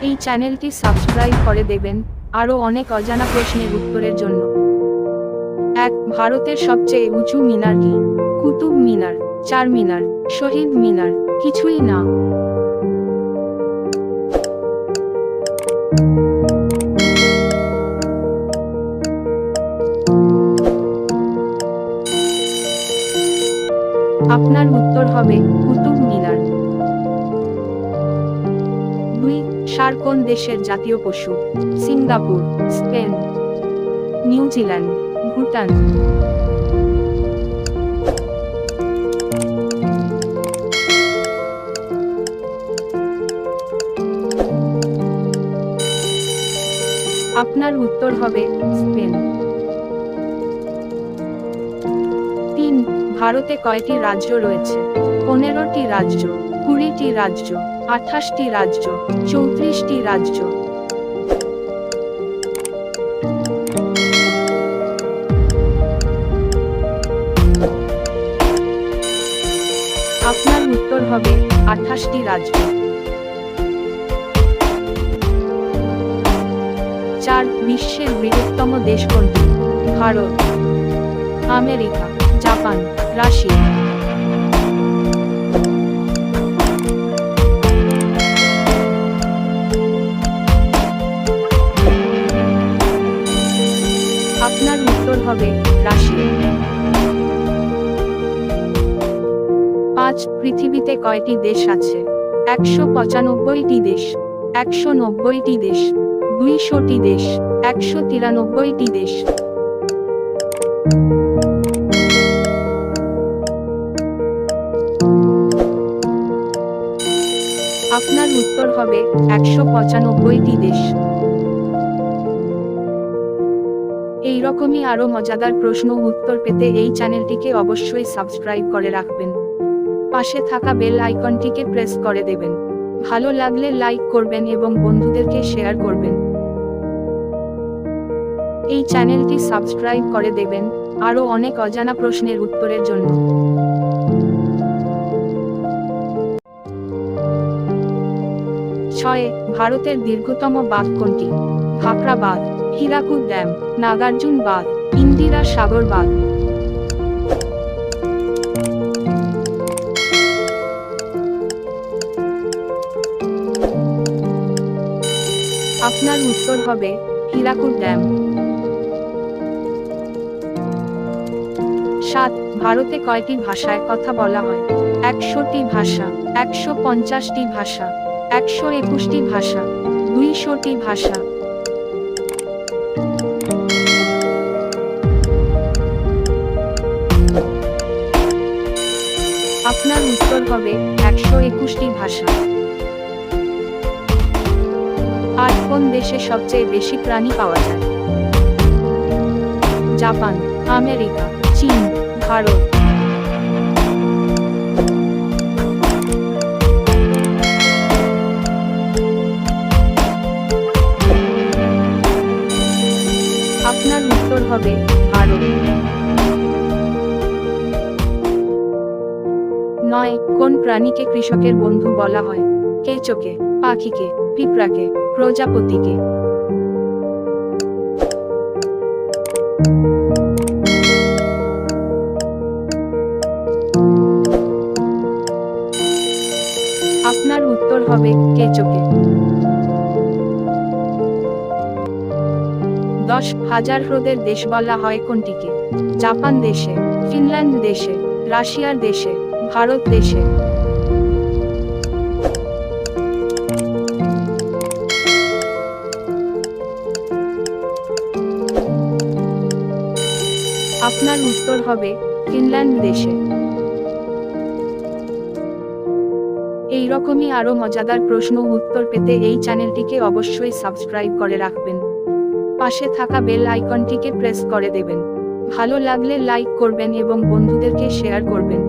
এই চ্যানেলটি সাবস্ক্রাইব করে দেবেন আরও অনেক অজানা প্রশ্নের উত্তরের জন্য। 1. ভারতের সবচেয়ে উঁচু মিনার কি? কুতুব মিনার, চার মিনার, শহীদ মিনার, কিছুই না। আপনার উত্তর হবে কুতুব মিনার। 2. ষাঁড় কোন দেশের জাতীয় পশু? Singapore, Spain, New Zealand, Bhutan. আপনার উত্তর হবে স্পেন। 3. ভারতে কয়টি রাজ্য রয়েছে? 15টি রাজ্য, 20টি রাজ্য, 28টি রাজ্য, 34টি রাজ্য। আপনার উত্তর হবে 28টি রাজ্য। 4. বিশ্বের বৃহত্তম দেশ কোনটি? Bharat, America, Japan, Russia. আপনার উত্তর হবে রাশিয়া। 5. পৃথিবীতে কয়টি দেশ আছে? 195টি দেশ, 190টি দেশ, 200টি দেশ, 193টি দেশ। আপনার উত্তর হবে 195টি দেশ। এই রকমই আরো মজাদার প্রশ্ন উত্তর পেতে এই চ্যানেলটিকে অবশ্যই সাবস্ক্রাইব করে রাখবেন। পাশে থাকা বেল আইকনটিকে প্রেস করে দেবেন। ভালো লাগলে লাইক করবেন এবং বন্ধুদেরকে শেয়ার করবেন। এই চ্যানেলটি সাবস্ক্রাইব করে দেবেন আরো অনেক অজানা প্রশ্নের উত্তরের জন্য। 6. ভারতের দীর্ঘতম বাঁধ কোনটি? ভাখরা বাঁধ, হীরাকুদ ড্যাম, নাগার্জুন বাঁধ, ইন্দিরা সাগর বাঁধ। আপনার উত্তর হবে হীরাকুদ ড্যাম। 7. ভারতে কয়টি ভাষায় কথা বলা হয়? 100টি ভাষা, 150টি ভাষা, 121টি ভাষা, 200টি ভাষা। আপনার উত্তর হবে 121টি ভাষা। 8. কোন দেশে সবচেয়ে বেশি প্রাণী পাওয়া যায়? জাপান, আমেরিকা, চীন, ভারত। আপনার উত্তর হবে ভারত। 9. কোন প্রাণীকে কৃষকের বন্ধু বলা হয়? কেঁচোকে, পাখিকে, পিঁপড়াকে, প্রজাপতিকে। আপনার উত্তর হবে কেঁচোকে। 10. হাজার হ্রদের দেশ বলা হয় কোনটিকে? জাপান দেশে, ফিনল্যান্ড দেশে, রাশিয়ার দেশে, ভারত দেশে। আপনার উত্তর হবে ফিনল্যান্ড দেশে। এই রকমই আরো মজাদার প্রশ্ন উত্তর পেতে এই চ্যানেলটিকে অবশ্যই সাবস্ক্রাইব করে রাখবেন। পাশে থাকা বেল আইকনটিকে প্রেস করে দেবেন। ভালো লাগলে লাইক করবেন এবং বন্ধুদেরকে শেয়ার করবেন।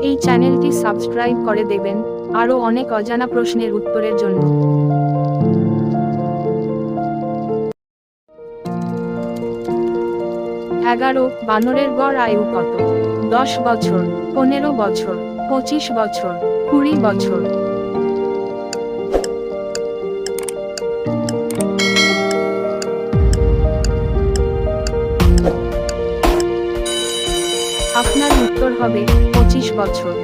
এই চ্যানেলটি সাবস্ক্রাইব করে দেবেন আরো অনেক অজানা প্রশ্নের উত্তরের জন্য। 11. বানরের গড় আয়ু কত? 10 বছর, 15 বছর, 25 বছর, 20 বছর। হবে 25 বছর।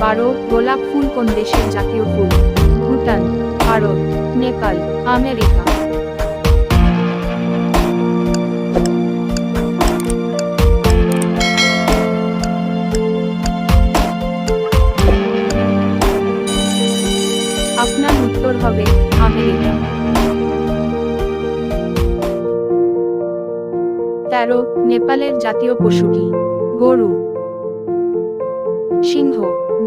12 গোলাপ ফুল কোন দেশের জাতীয় ফুল? ভুটান, ভারত, নেপাল, আমেরিকা। আপনার উত্তর হবে আমেরিকা। 13 নেপালের জাতীয় পশু কি? গরু, সিংহ,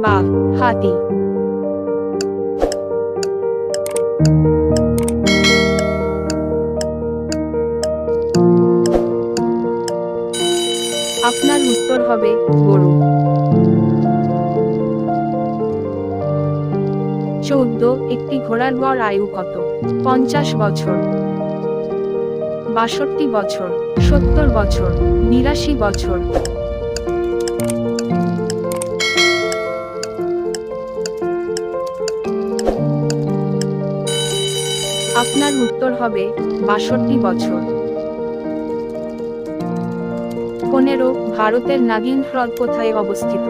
বাঘ, হাতি। আপনার উত্তর হবে গরু। 14 একটি ঘোড়ার গড় আয়ু কত? 50 বছর, 62 বছর, 70 বছর, 82 বছর। আপনার উত্তর হবে 62 বছর। 15 ভারতের নাগিন হ্রদ কোথায় অবস্থিত?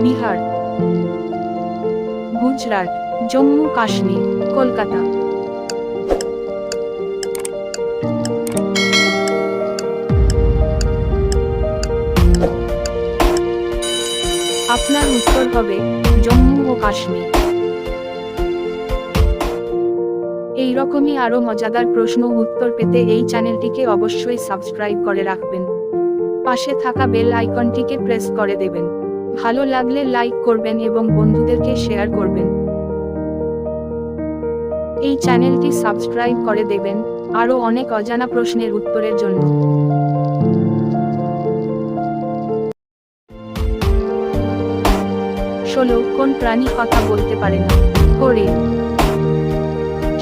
বিহার, গুজরাট, জম্মু কাশ্মীর, কলকাতা। আপনার উত্তর হবে জম্মু ও কাশ্মীর। এই রকমই আরো মজাদার প্রশ্ন উত্তর পেতে এই চ্যানেলটিকে অবশ্যই সাবস্ক্রাইব করে রাখবেন। পাশে থাকা বেল আইকনটিকে প্রেস করে দেবেন। ভালো লাগলে লাইক করবেন এবং বন্ধুদেরকে শেয়ার করবেন। এই চ্যানেলটি সাবস্ক্রাইব করে দেবেন আরো অনেক অজানা প্রশ্নের উত্তরের জন্য। 16 কোন প্রাণী কথা বলতে পারে না? হরিণ,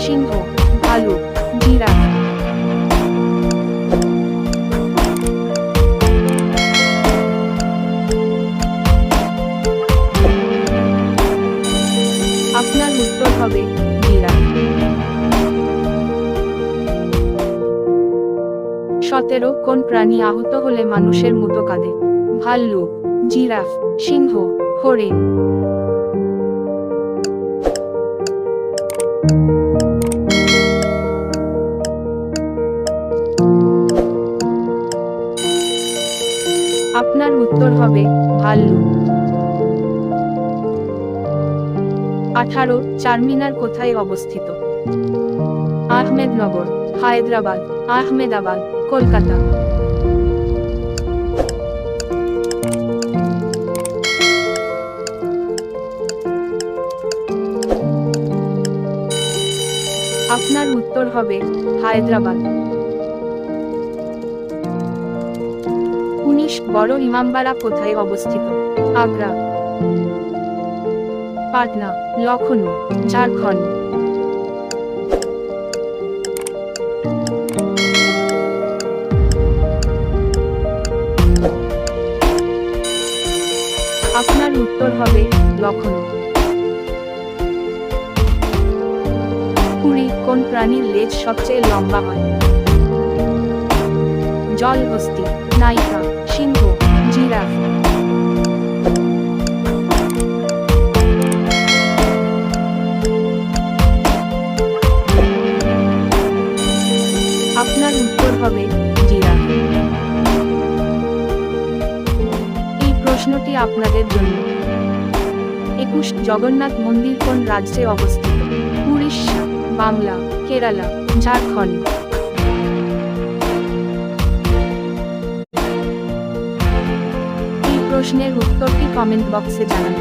সিংহ, ভালুক, জিরাফ। আপনার উত্তর হবে জিরাফ। 17 কোন প্রাণী আহত হলে মানুষের মতো কাঁদে? ভাল্লুক, জিরাফ, সিংহ, হরিণ। আপনার উত্তর হবে ভাল্লুক। 18 চারমিনার কোথায় অবস্থিত? আহমেদনগর, হায়দ্রাবাদ, আহমেদাবাদ, কলকাতা। আপনার উত্তর হবে হায়দ্রাবাদ। 19 বড় ইমামবাড়া কোথায় অবস্থিত? আগ্রা, পাটনা, লখনউ, ঝাড়খণ্ড। আপনার উত্তর হবে লখনউ। 20 কোন প্রাণীর লেজ সবচেয়ে লম্বা হয়? জলহস্তী, নায়িকা, সিংহ, জিরাফ। আপনার উত্তর হবে জিরাফ। এই প্রশ্নটি আপনাদের জন্য। 21 জগন্নাথ মন্দির কোন রাজ্যে অবস্থিত? উড়িষ্যা, বাংলা, কেরালা, ঝাড়খণ্ড। এই প্রশ্নের উত্তরটি কমেন্ট বক্সে জানান।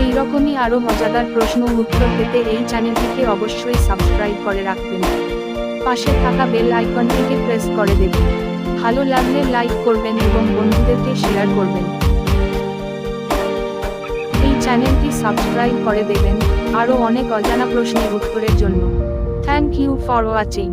এইরকমই আরো মজাদার প্রশ্ন উত্তর পেতে এই চ্যানেলটিকে অবশ্যই সাবস্ক্রাইব করে রাখবেন। পাশে থাকা বেল আইকনটিকে প্রেস করে দেবেন। ভালো লাগলে লাইক করবেন এবং বন্ধুদেরকে শেয়ার করবেন। এই চ্যানেলটি সাবস্ক্রাইব করে দেবেন আরো অনেক অজানা প্রশ্নের উত্তরের জন্য। Thank you for watching.